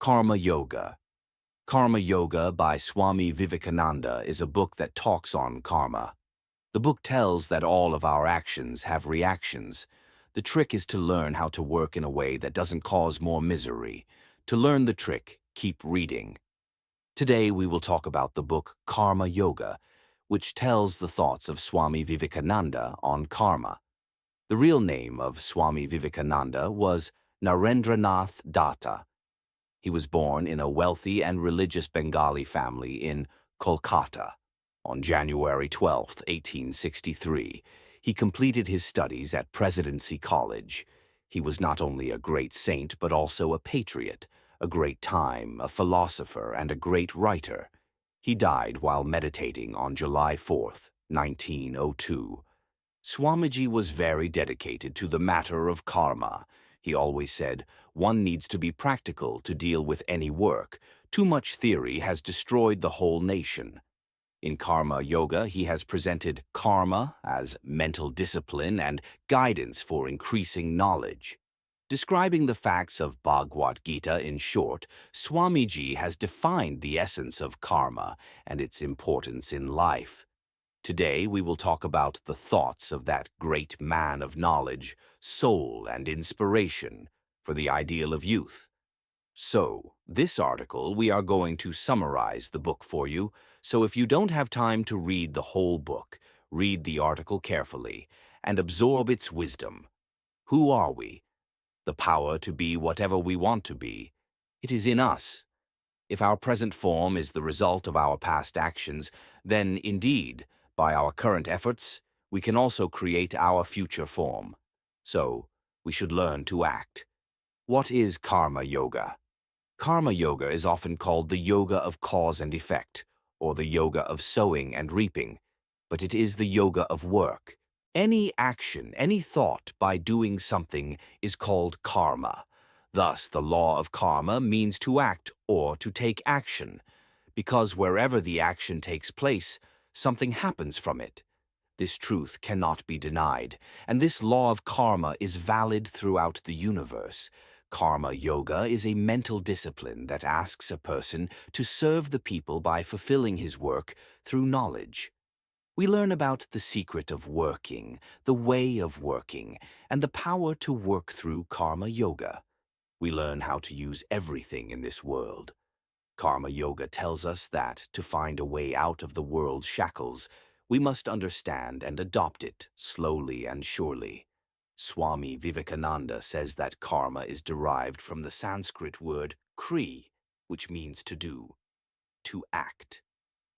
Karma Yoga. Karma Yoga by Swami Vivekananda is a book that talks on karma. The book tells that all of our actions have reactions. The trick is to learn how to work in a way that doesn't cause more misery. To learn the trick, keep reading. Today we will talk about the book Karma Yoga, which tells the thoughts of Swami Vivekananda on karma. The real name of Swami Vivekananda was Narendranath Datta. He was born in a wealthy and religious Bengali family in Kolkata. On January 12, 1863, he completed his studies at Presidency College. He was not only a great saint but also a patriot, a great time, a philosopher, and a great writer. He died while meditating on July 4, 1902. Swamiji was very dedicated to the matter of karma. He always said, one needs to be practical to deal with any work. Too much theory has destroyed the whole nation. In Karma Yoga, he has presented karma as mental discipline and guidance for increasing knowledge. Describing the facts of Bhagavad Gita in short, Swamiji has defined the essence of karma and its importance in life. Today we will talk about the thoughts of that great man of knowledge, soul, and inspiration for the ideal of youth. So, this article we are going to summarize the book for you, so if you don't have time to read the whole book, read the article carefully and absorb its wisdom. Who are we? The power to be whatever we want to be. It is in us. If our present form is the result of our past actions, then indeed, by our current efforts, we can also create our future form. So, we should learn to act. What is Karma Yoga? Karma Yoga is often called the yoga of cause and effect, or the yoga of sowing and reaping, but it is the yoga of work. Any action, any thought by doing something is called karma. Thus, the law of karma means to act or to take action, because wherever the action takes place, something happens from it. This truth cannot be denied, and this law of karma is valid throughout the universe. Karma Yoga is a mental discipline that asks a person to serve the people by fulfilling his work through knowledge. We learn about the secret of working, the way of working, and the power to work through Karma Yoga. We learn how to use everything in this world. Karma Yoga tells us that, to find a way out of the world's shackles, we must understand and adopt it slowly and surely. Swami Vivekananda says that karma is derived from the Sanskrit word kri, which means to do, to act.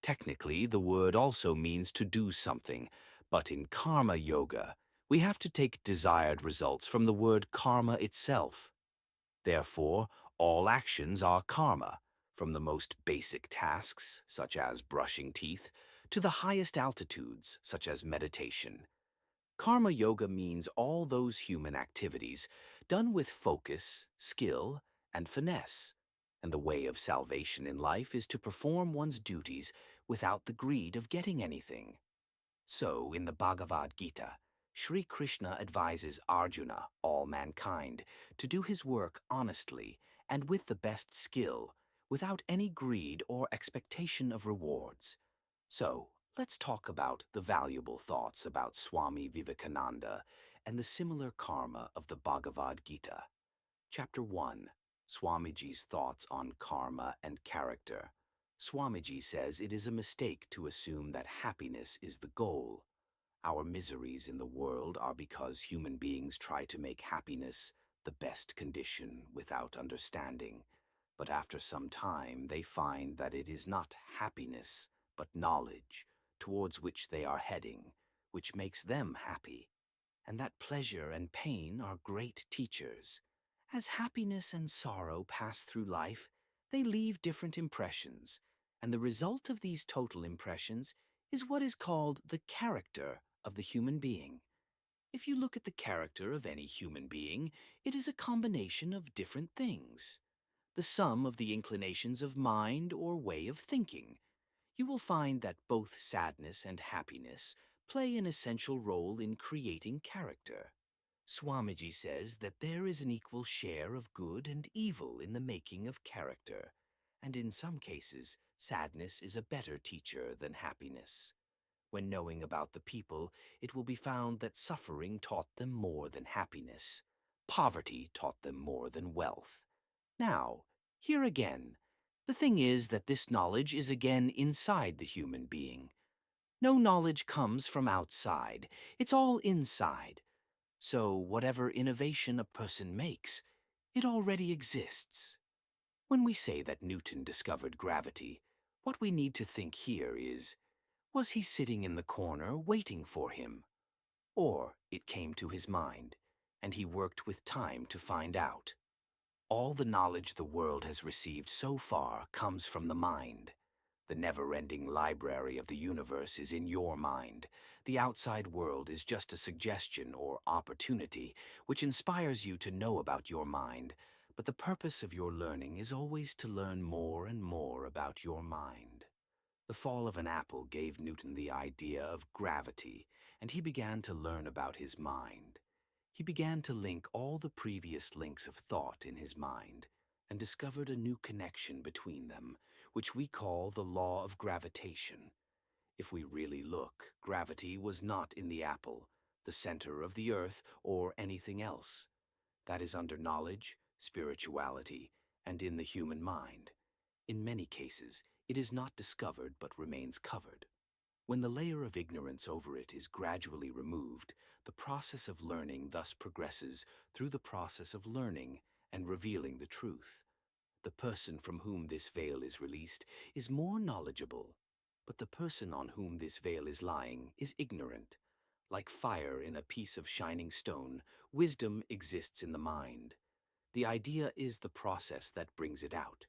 Technically, the word also means to do something, but in Karma Yoga, we have to take desired results from the word karma itself. Therefore, all actions are karma, from the most basic tasks, such as brushing teeth, to the highest altitudes, such as meditation. Karma Yoga means all those human activities done with focus, skill, and finesse. And the way of salvation in life is to perform one's duties without the greed of getting anything. So, in the Bhagavad Gita, Sri Krishna advises Arjuna, all mankind, to do his work honestly and with the best skill, without any greed or expectation of rewards. So, let's talk about the valuable thoughts about Swami Vivekananda and the similar karma of the Bhagavad Gita. Chapter 1. Swamiji's thoughts on karma and character. Swamiji says it is a mistake to assume that happiness is the goal. Our miseries in the world are because human beings try to make happiness the best condition without understanding. But after some time, they find that it is not happiness, but knowledge, towards which they are heading, which makes them happy, and that pleasure and pain are great teachers. As happiness and sorrow pass through life, they leave different impressions, and the result of these total impressions is what is called the character of the human being. If you look at the character of any human being, it is a combination of different things, the sum of the inclinations of mind or way of thinking. You will find that both sadness and happiness play an essential role in creating character. Swamiji says that there is an equal share of good and evil in the making of character, and in some cases, sadness is a better teacher than happiness. When knowing about the people, it will be found that suffering taught them more than happiness. Poverty taught them more than wealth. Now, here again, the thing is that this knowledge is again inside the human being. No knowledge comes from outside. It's all inside. So whatever innovation a person makes, it already exists. When we say that Newton discovered gravity, what we need to think here is, was he sitting in the corner waiting for him? Or it came to his mind, and he worked with time to find out. All the knowledge the world has received so far comes from the mind. The never-ending library of the universe is in your mind. The outside world is just a suggestion or opportunity which inspires you to know about your mind, but the purpose of your learning is always to learn more and more about your mind. The fall of an apple gave Newton the idea of gravity, and he began to learn about his mind. He began to link all the previous links of thought in his mind and discovered a new connection between them, which we call the law of gravitation. If we really look, gravity was not in the apple, the center of the earth, or anything else. That is under knowledge, spirituality, and in the human mind. In many cases, it is not discovered but remains covered. When the layer of ignorance over it is gradually removed, the process of learning thus progresses through the process of learning and revealing the truth. The person from whom this veil is released is more knowledgeable, but the person on whom this veil is lying is ignorant. Like fire in a piece of shining stone, wisdom exists in the mind. The idea is the process that brings it out.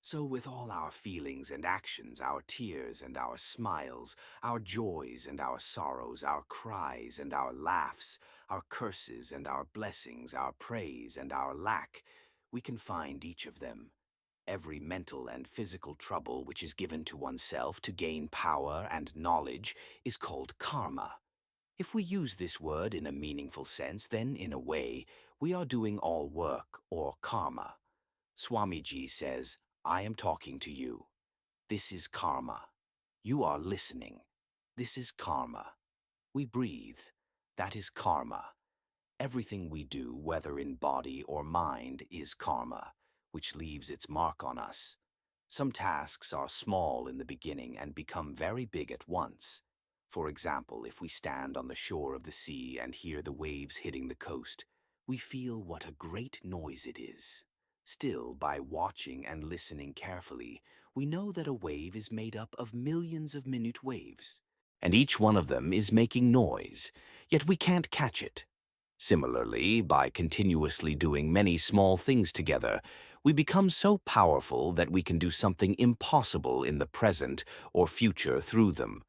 So with all our feelings and actions, our tears and our smiles, our joys and our sorrows, our cries and our laughs, our curses and our blessings, our praise and our lack, we can find each of them. Every mental and physical trouble which is given to oneself to gain power and knowledge is called karma. If we use this word in a meaningful sense, then, in a way, we are doing all work, or karma. Swamiji says, I am talking to you. This is karma. You are listening. This is karma. We breathe. That is karma. Everything we do, whether in body or mind, is karma, which leaves its mark on us. Some tasks are small in the beginning and become very big at once. For example, if we stand on the shore of the sea and hear the waves hitting the coast, we feel what a great noise it is. Still, by watching and listening carefully, we know that a wave is made up of millions of minute waves, and each one of them is making noise, yet we can't catch it. Similarly, by continuously doing many small things together, we become so powerful that we can do something impossible in the present or future through them.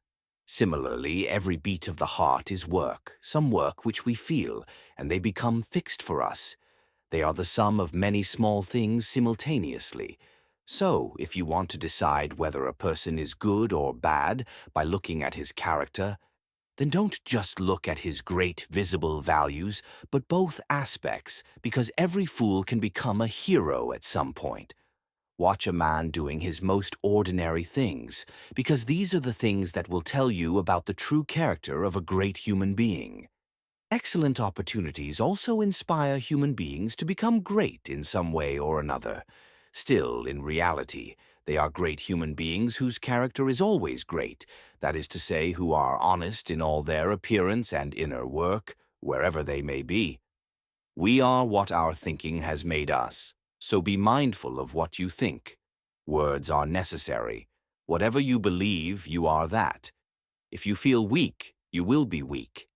Similarly, every beat of the heart is work, some work which we feel, and they become fixed for us. They are the sum of many small things simultaneously. So, if you want to decide whether a person is good or bad by looking at his character, then don't just look at his great visible values, but both aspects, because every fool can become a hero at some point. Watch a man doing his most ordinary things, because these are the things that will tell you about the true character of a great human being. Excellent opportunities also inspire human beings to become great in some way or another. Still, in reality, they are great human beings whose character is always great, that is to say, who are honest in all their appearance and inner work, wherever they may be. We are what our thinking has made us, so be mindful of what you think. Words are necessary. Whatever you believe, you are that. If you feel weak, you will be weak.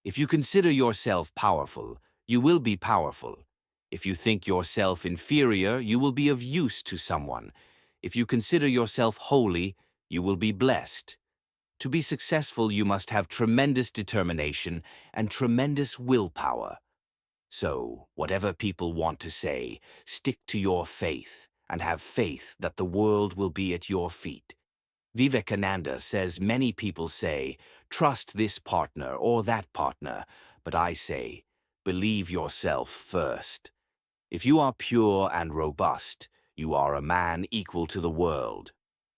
If you consider yourself powerful, you will be powerful. If you think yourself inferior, you will be of use to someone. If you consider yourself holy, you will be blessed. To be successful, you must have tremendous determination and tremendous willpower. So, whatever people want to say, stick to your faith and have faith that the world will be at your feet. Vivekananda says many people say, trust this partner or that partner, but I say, believe yourself first. If you are pure and robust, you are a man equal to the world.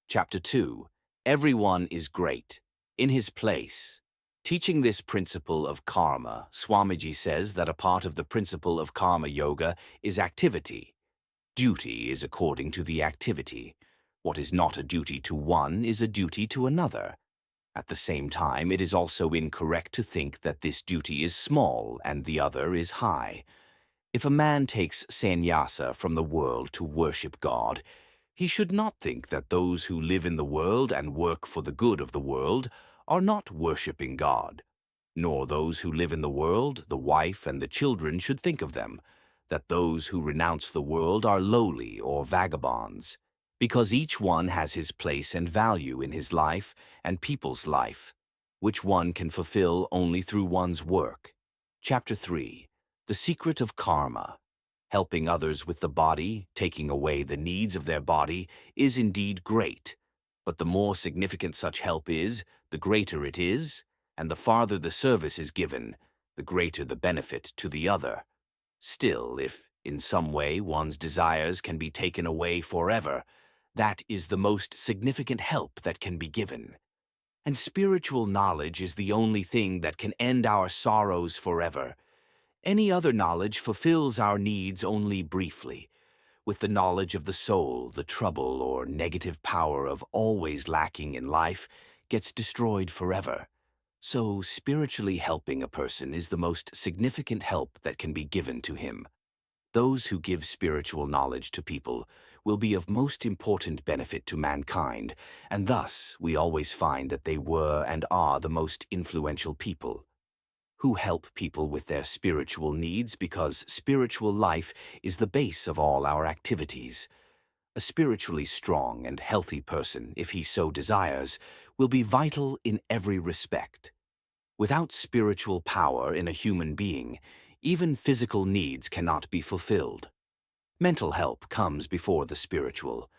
Chapter 2. Everyone is great, in his place. Teaching this principle of karma, Swamiji says that a part of the principle of karma yoga is activity. Duty is according to the activity. What is not a duty to one is a duty to another. At the same time, it is also incorrect to think that this duty is small and the other is high. If a man takes sannyasa from the world to worship God, he should not think that those who live in the world and work for the good of the world are not worshipping God. Nor those who live in the world, the wife and the children, should think of them, that those who renounce the world are lowly or vagabonds, because each one has his place and value in his life and people's life, which one can fulfill only through one's work. Chapter 3. The Secret of Karma. Helping others with the body, taking away the needs of their body, is indeed great, but the more significant such help is, the greater it is, and the farther the service is given, the greater the benefit to the other. Still, if in some way one's desires can be taken away forever, that is the most significant help that can be given. And spiritual knowledge is the only thing that can end our sorrows forever. Any other knowledge fulfills our needs only briefly. With the knowledge of the soul, the trouble or negative power of always lacking in life gets destroyed forever. So, spiritually helping a person is the most significant help that can be given to him. Those who give spiritual knowledge to people will be of most important benefit to mankind, and thus we always find that they were and are the most influential people. Who help people with their spiritual needs because spiritual life is the base of all our activities. A spiritually strong and healthy person, if he so desires, will be vital in every respect. Without spiritual power in a human being, even physical needs cannot be fulfilled. Mental help comes before the spiritual.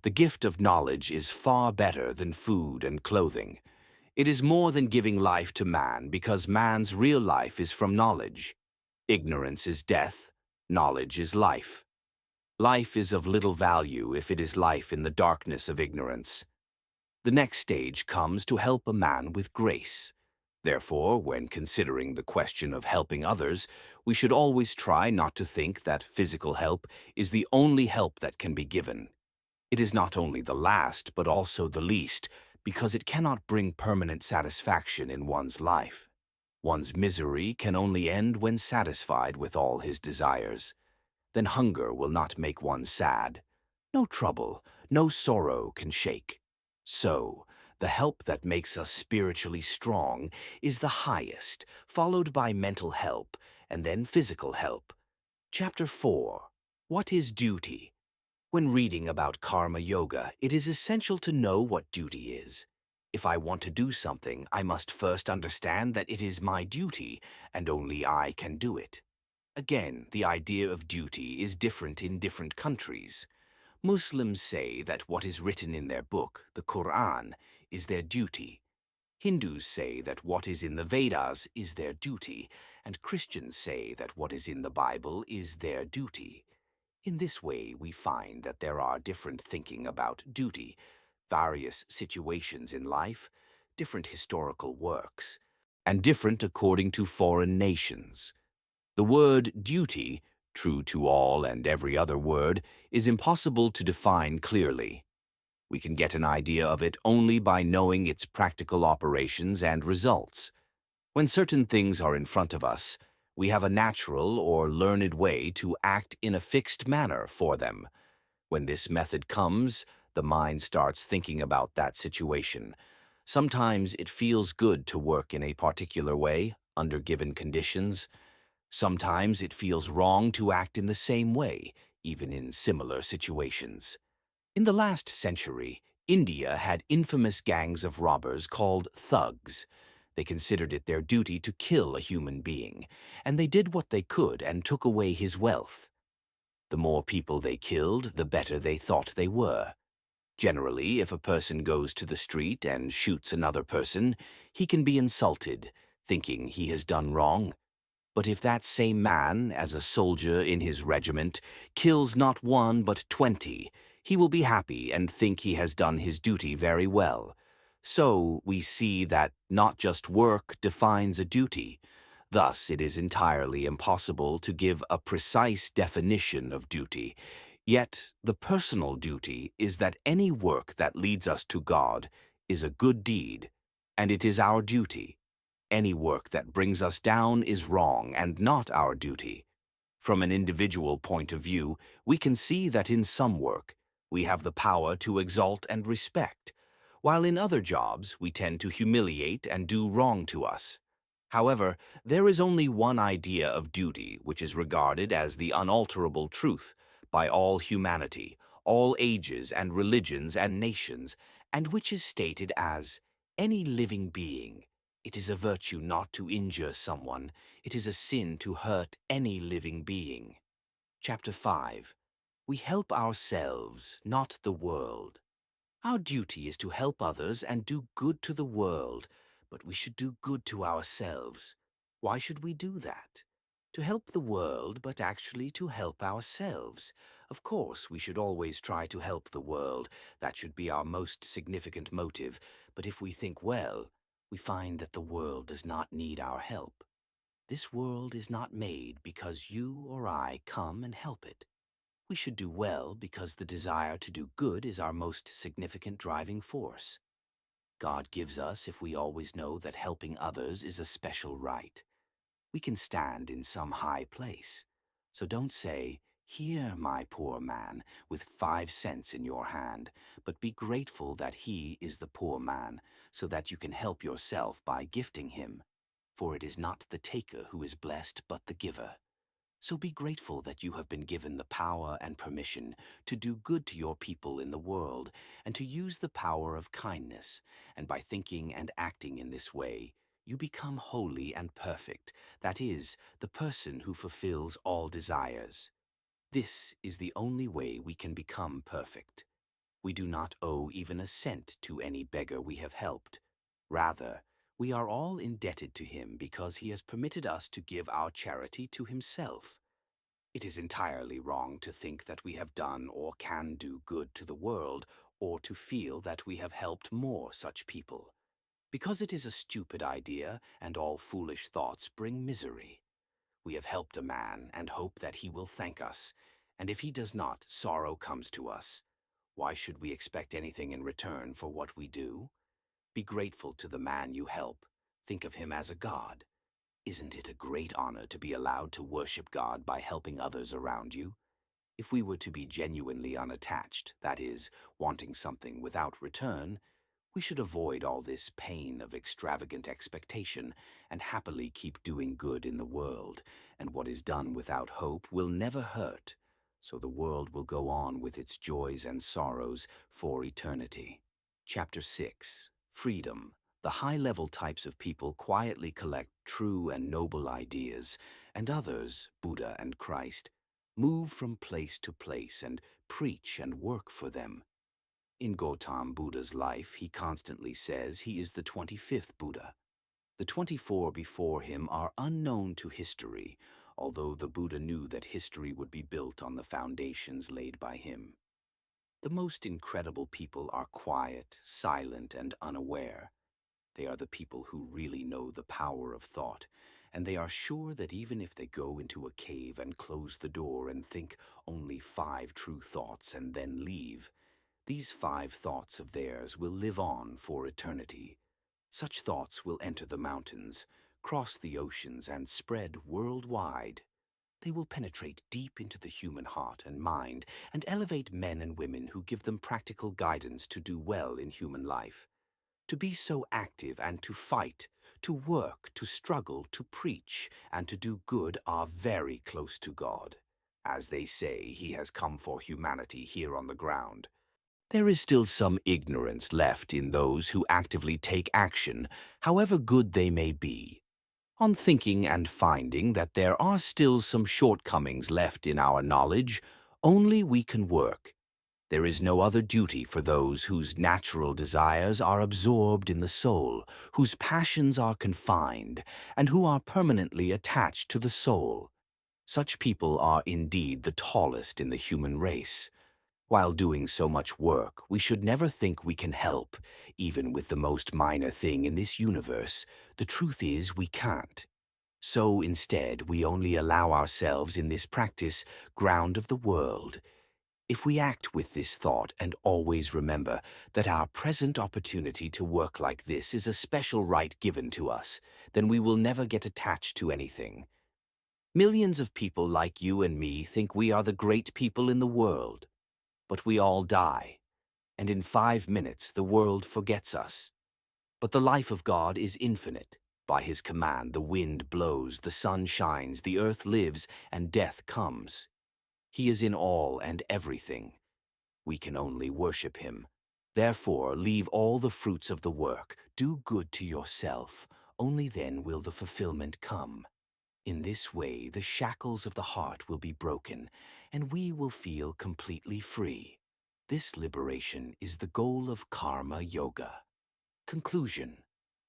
The gift of knowledge is far better than food and clothing. It is more than giving life to man because man's real life is from knowledge. Ignorance is death, knowledge is life. Life is of little value if it is life in the darkness of ignorance. The next stage comes to help a man with grace. Therefore, when considering the question of helping others, we should always try not to think that physical help is the only help that can be given. It is not only the last, but also the least, because it cannot bring permanent satisfaction in one's life. One's misery can only end when satisfied with all his desires. Then hunger will not make one sad. No trouble, no sorrow can shake. So, the help that makes us spiritually strong is the highest, followed by mental help, and then physical help. Chapter 4. What is duty? When reading about karma yoga, it is essential to know what duty is. If I want to do something, I must first understand that it is my duty, and only I can do it. Again, the idea of duty is different in different countries. Muslims say that what is written in their book, the Quran, is their duty. Hindus say that what is in the Vedas is their duty, and Christians say that what is in the Bible is their duty. In this way, we find that there are different thinking about duty, various situations in life, different historical works, and different according to foreign nations. The word duty, true to all and every other word, is impossible to define clearly. We can get an idea of it only by knowing its practical operations and results. When certain things are in front of us, we have a natural or learned way to act in a fixed manner for them. When this method comes, the mind starts thinking about that situation. Sometimes it feels good to work in a particular way, under given conditions. Sometimes it feels wrong to act in the same way, even in similar situations. In the last century, India had infamous gangs of robbers called thugs. They considered it their duty to kill a human being, and they did what they could and took away his wealth. The more people they killed, the better they thought they were. Generally, if a person goes to the street and shoots another person, he can be insulted, thinking he has done wrong. But if that same man, as a soldier in his regiment, kills not one but 20, he will be happy and think he has done his duty very well. So we see that not just work defines a duty. Thus, it is entirely impossible to give a precise definition of duty. Yet, the personal duty is that any work that leads us to God is a good deed, and it is our duty. Any work that brings us down is wrong and not our duty. From an individual point of view, we can see that in some work, we have the power to exalt and respect, while in other jobs we tend to humiliate and do wrong to us. However, there is only one idea of duty which is regarded as the unalterable truth by all humanity, all ages and religions and nations, and which is stated as any living being. It is a virtue not to injure someone. It is a sin to hurt any living being. Chapter 5. We help ourselves, not the world. Our duty is to help others and do good to the world, but we should do good to ourselves. Why should we do that? To help the world, but actually to help ourselves. Of course, we should always try to help the world. That should be our most significant motive. But if we think well, we find that the world does not need our help. This world is not made because you or I come and help it. We should do well because the desire to do good is our most significant driving force. God gives us if we always know that helping others is a special right. We can stand in some high place. So don't say, "Here, my poor man, with 5 cents in your hand," but be grateful that he is the poor man, so that you can help yourself by gifting him. For it is not the taker who is blessed, but the giver. So be grateful that you have been given the power and permission to do good to your people in the world and to use the power of kindness, and by thinking and acting in this way, you become holy and perfect, that is, the person who fulfills all desires. This is the only way we can become perfect. We do not owe even a cent to any beggar we have helped. Rather, we are all indebted to him because he has permitted us to give our charity to himself. It is entirely wrong to think that we have done or can do good to the world, or to feel that we have helped more such people, because it is a stupid idea, and all foolish thoughts bring misery. We have helped a man and hope that he will thank us, and if he does not, sorrow comes to us. Why should we expect anything in return for what we do? Be grateful to the man you help. Think of him as a god. Isn't it a great honor to be allowed to worship God by helping others around you? If we were to be genuinely unattached, that is, wanting something without return, we should avoid all this pain of extravagant expectation and happily keep doing good in the world, and what is done without hope will never hurt, so the world will go on with its joys and sorrows for eternity. Chapter 6. Freedom. The high-level types of people quietly collect true and noble ideas, and others, Buddha and Christ, move from place to place and preach and work for them. In Gautam Buddha's life, he constantly says he is the 25th Buddha. The 24 before him are unknown to history, although the Buddha knew that history would be built on the foundations laid by him. The most incredible people are quiet, silent, and unaware. They are the people who really know the power of thought, and they are sure that even if they go into a cave and close the door and think only 5 true thoughts and then leave, these 5 thoughts of theirs will live on for eternity. Such thoughts will enter the mountains, cross the oceans, and spread worldwide. They will penetrate deep into the human heart and mind and elevate men and women who give them practical guidance to do well in human life. To be so active and to fight, to work, to struggle, to preach, and to do good are very close to God. As they say, he has come for humanity here on the ground. There is still some ignorance left in those who actively take action, however good they may be. On thinking and finding that there are still some shortcomings left in our knowledge, only we can work. There is no other duty for those whose natural desires are absorbed in the soul, whose passions are confined, and who are permanently attached to the soul. Such people are indeed the tallest in the human race. While doing so much work, we should never think we can help, even with the most minor thing in this universe. The truth is, we can't. So instead, we only allow ourselves in this practice ground of the world. If we act with this thought and always remember that our present opportunity to work like this is a special right given to us, then we will never get attached to anything. Millions of people like you and me think we are the great people in the world, but we all die, and in 5 minutes the world forgets us. But the life of God is infinite. By his command the wind blows, the sun shines, the earth lives, and death comes. He is in all and everything. We can only worship him. Therefore, leave all the fruits of the work. Do good to yourself. Only then will the fulfillment come. In this way, the shackles of the heart will be broken, and we will feel completely free. This liberation is the goal of Karma Yoga. Conclusion.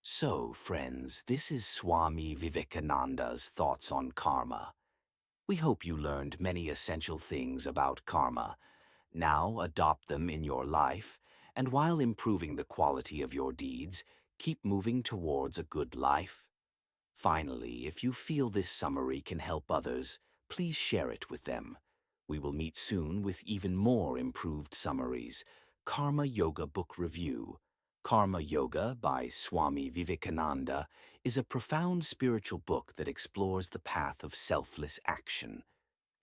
So, friends, this is Swami Vivekananda's thoughts on karma. We hope you learned many essential things about karma. Now adopt them in your life, and while improving the quality of your deeds, keep moving towards a good life. Finally, if you feel this summary can help others, please share it with them. We will meet soon with even more improved summaries. Karma Yoga Book Review. Karma Yoga by Swami Vivekananda is a profound spiritual book that explores the path of selfless action.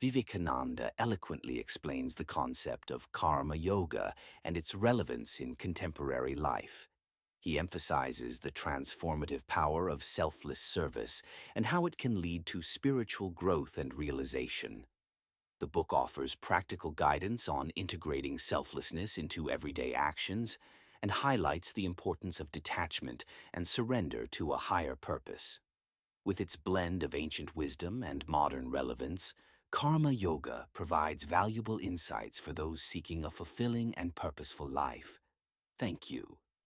Vivekananda eloquently explains the concept of karma yoga and its relevance in contemporary life. He emphasizes the transformative power of selfless service and how it can lead to spiritual growth and realization. The book offers practical guidance on integrating selflessness into everyday actions and highlights the importance of detachment and surrender to a higher purpose. With its blend of ancient wisdom and modern relevance, Karma Yoga provides valuable insights for those seeking a fulfilling and purposeful life. Thank you.